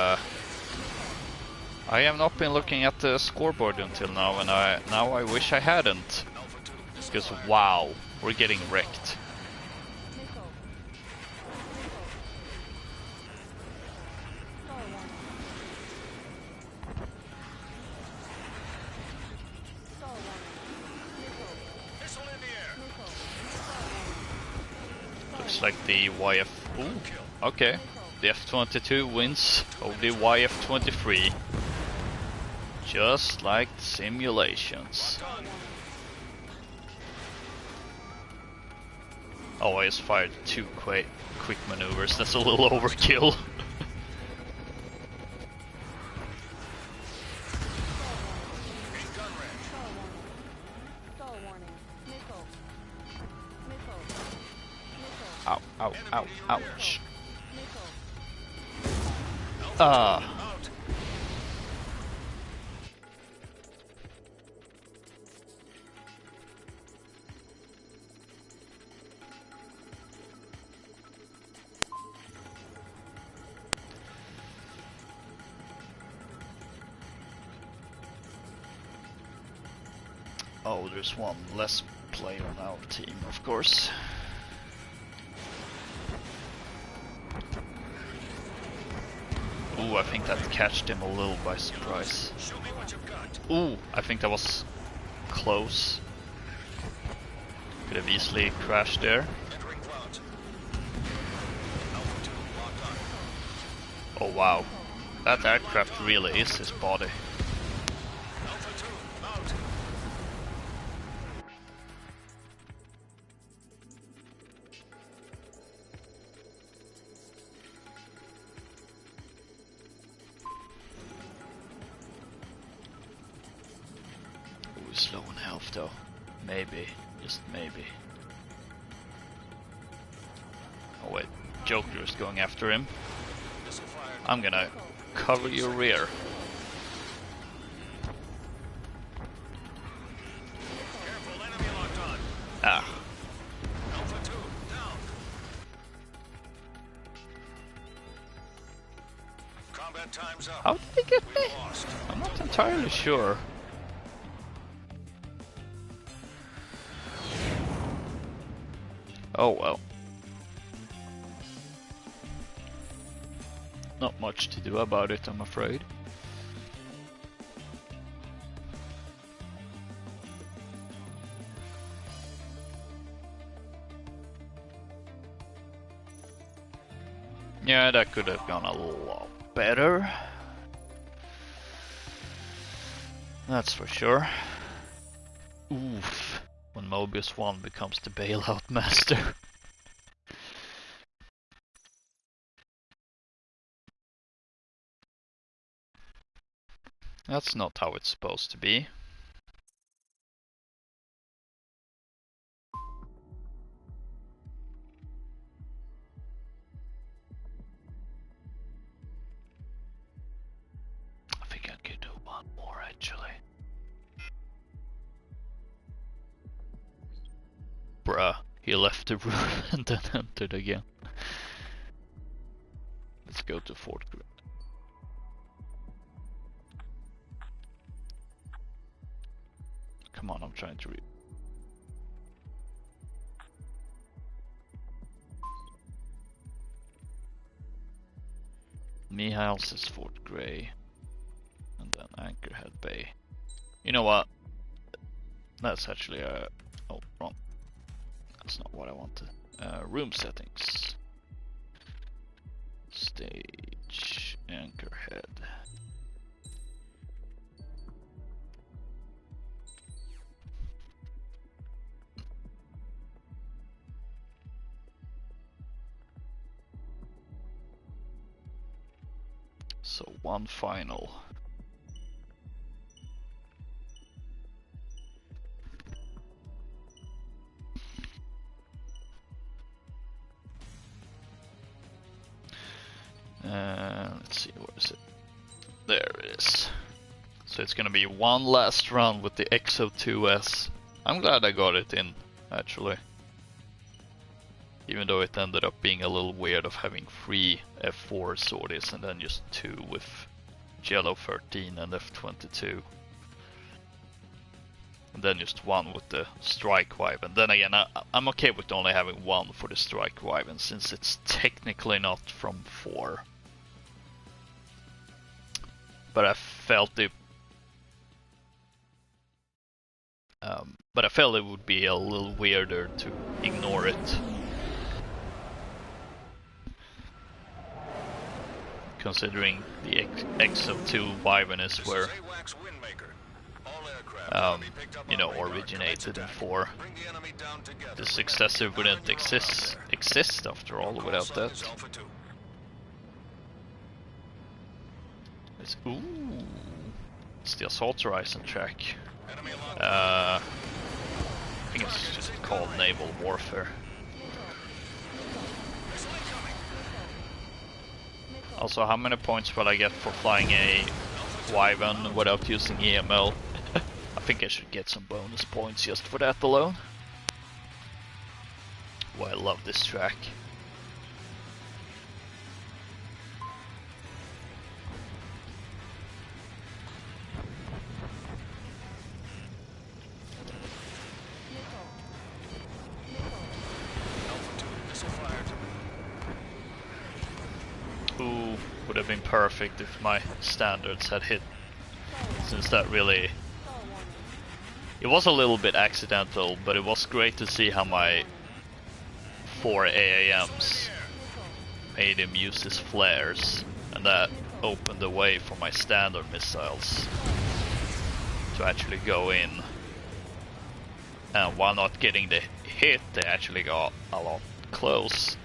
I have not been looking at the scoreboard until now, and I wish I hadn't, because wow, we're getting wrecked. Looks like the YF... Ooh, okay. The F-22 wins over the YF-23. Just like the simulations. Oh, I just fired 2 quick maneuvers. That's a little overkill. Ow, ow, ow, ouch. Oh, there's one less player on our team, of course. Ooh, I think that catched him a little by surprise. Ooh, I think that was close. Could have easily crashed there. Oh wow, that aircraft really is his body. Slow in health though. Maybe. Just maybe. Oh wait. Joker is going after him. I'm gonna cover your rear. Ah. How did they get me? I'm not entirely sure. Oh well. Not much to do about it, I'm afraid. Yeah, that could have gone a lot better. That's for sure. Oof. When Mobius 1 becomes the bailout master. That's not how it's supposed to be. Bruh, he left the room and then entered again. Let's go to Fort Grid. Come on, I'm trying to read. Mihail's is Fort Gray. And then Anchorhead Bay. You know what? That's actually oh, wrong. That's not what I wanted. Room settings. Stage. Anchorhead. So one final. Let's see, what is it? There it is. So it's gonna be one last run with the XO2S. I'm glad I got it in, actually. Even though it ended up being a little weird of having 3 F4 sorties and then just 2 with Jello 13 and F22. And then just 1 with the Strike Wyvern. Then again, I'm okay with only having 1 for the Strike Wyvern since it's technically not from 4. But I felt it would be a little weirder to ignore it. Considering the XO2 Wyvern is where you know, originated in 4. The successor wouldn't exist after all without that. It's, ooh, it's the Assault Horizon track. I think it's just called Naval Warfare. Also, how many points will I get for flying a Wyvern without using EML? I think I should get some bonus points just for that alone. Oh, I love this track. Ooh, would have been perfect if my standards had hit, since that really... It was a little bit accidental, but it was great to see how my 4 AAMs made him use his flares, and that opened the way for my standard missiles to actually go in. And while not getting the hit, they actually got a lot close.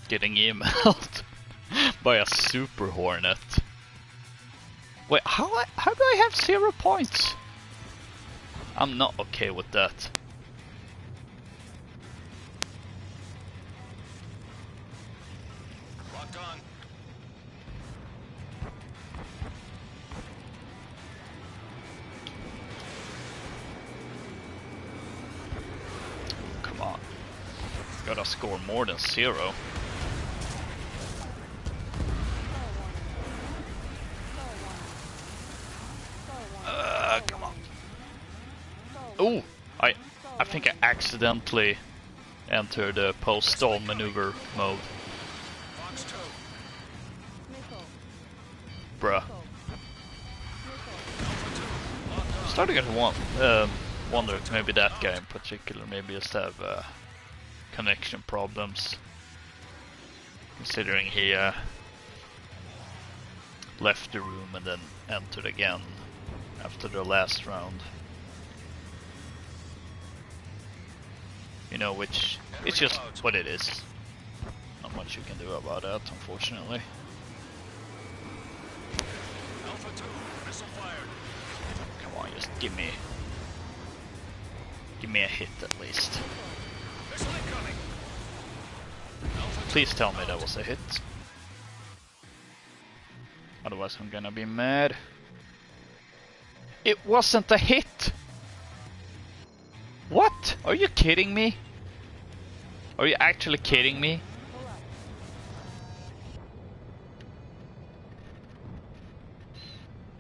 Getting emailed by a Super Hornet. Wait, how do I have 0 points? I'm not okay with that. Locked on. Come on. Gotta score more than 0. Come on. Oh, I think I accidentally entered the post-stall maneuver mode. Bruh. I'm starting to wonder if maybe that guy in particular maybe just have connection problems. Considering he left the room and then entered again after the last round. You know, which it's just what it is. Not much you can do about that, unfortunately. Alpha 2, missile fired. Come on, just give me a hit at least. Missile incoming. Alpha 2 Please tell me out. that was a hit. Otherwise I'm gonna be mad. It wasn't a hit! What? Are you kidding me? Are you actually kidding me?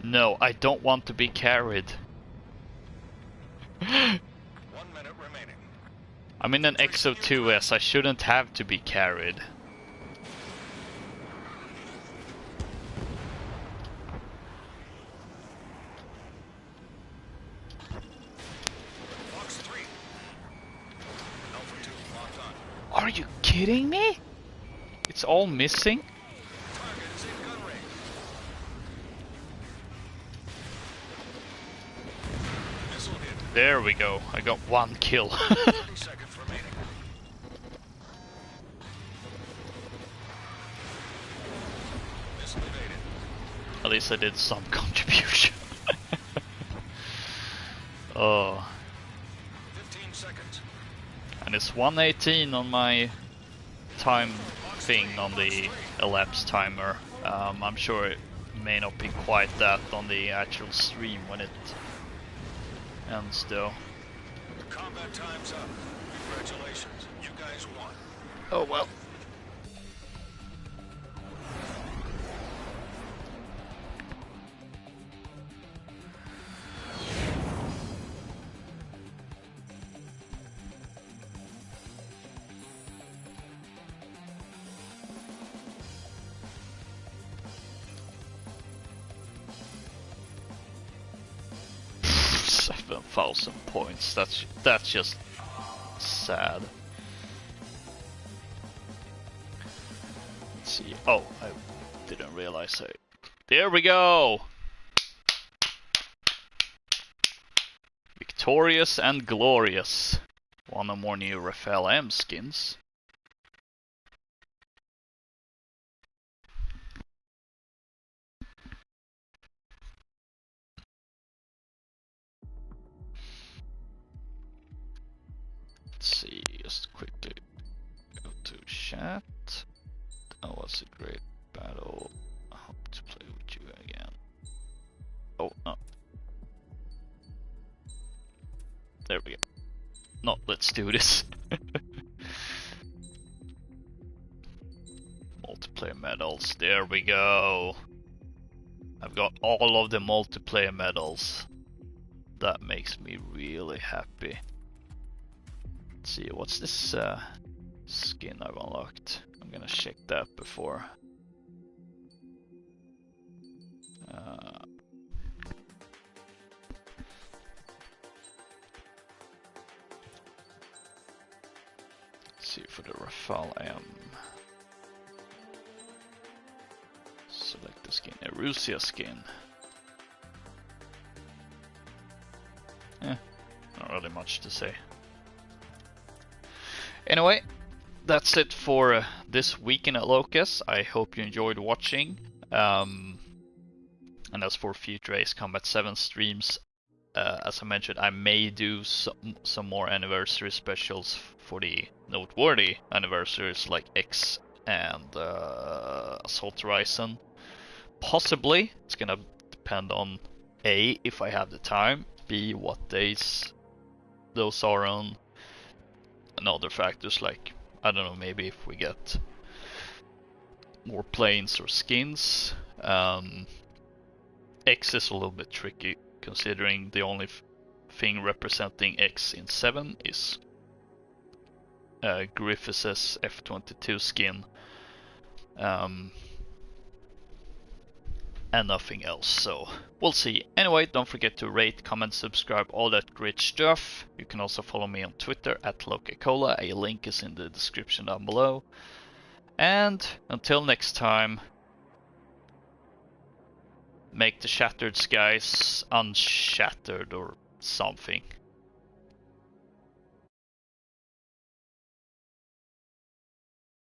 No, I don't want to be carried. 1 minute remaining. I'm in an XO2S, I shouldn't have to be carried. Box 3. Alpha 2 locked on. Are you kidding me? It's all missing? Target is in gun range. Missile hit. There we go, I got 1 kill. 30 seconds remaining. Missile evaded. At least I did some contribution. Oh, 15 seconds. and it's 1:18 on my time thing on the elapsed timer. I'm sure it may not be quite that on the actual stream when it ends though. Combat time's up. Congratulations. You guys won. Oh well. £7,000. That's just sad. Let's see. Oh, I didn't realize I. There we go. Victorious and glorious. One or more new Raphael M skins. Let's see, just quickly go to chat. That was a great battle. I hope to play with you again. Oh, no. There we go. No, let's do this. Multiplayer medals, there we go. I've got all of the multiplayer medals. That makes me really happy. Let's see, what's this skin I've unlocked? I'm gonna check that before. Let's see for the Rafale M. Select the skin, Erusia skin. Not really much to say. Anyway, that's it for this weekend at Locus. I hope you enjoyed watching. And as for future Ace Combat 7 streams, as I mentioned, I may do some more anniversary specials for the noteworthy anniversaries like X and Assault Horizon. Possibly. It's gonna depend on A, if I have the time, B, what days those are on, and other factors like, I don't know, maybe if we get more planes or skins. X is a little bit tricky, considering the only thing representing X in 7 is Griffiths' F-22 skin. And nothing else, so we'll see. Anyway, don't forget to rate, comment, subscribe, all that great stuff. You can also follow me on Twitter at LokaCola. A link is in the description down below. And until next time, make the shattered skies unshattered or something.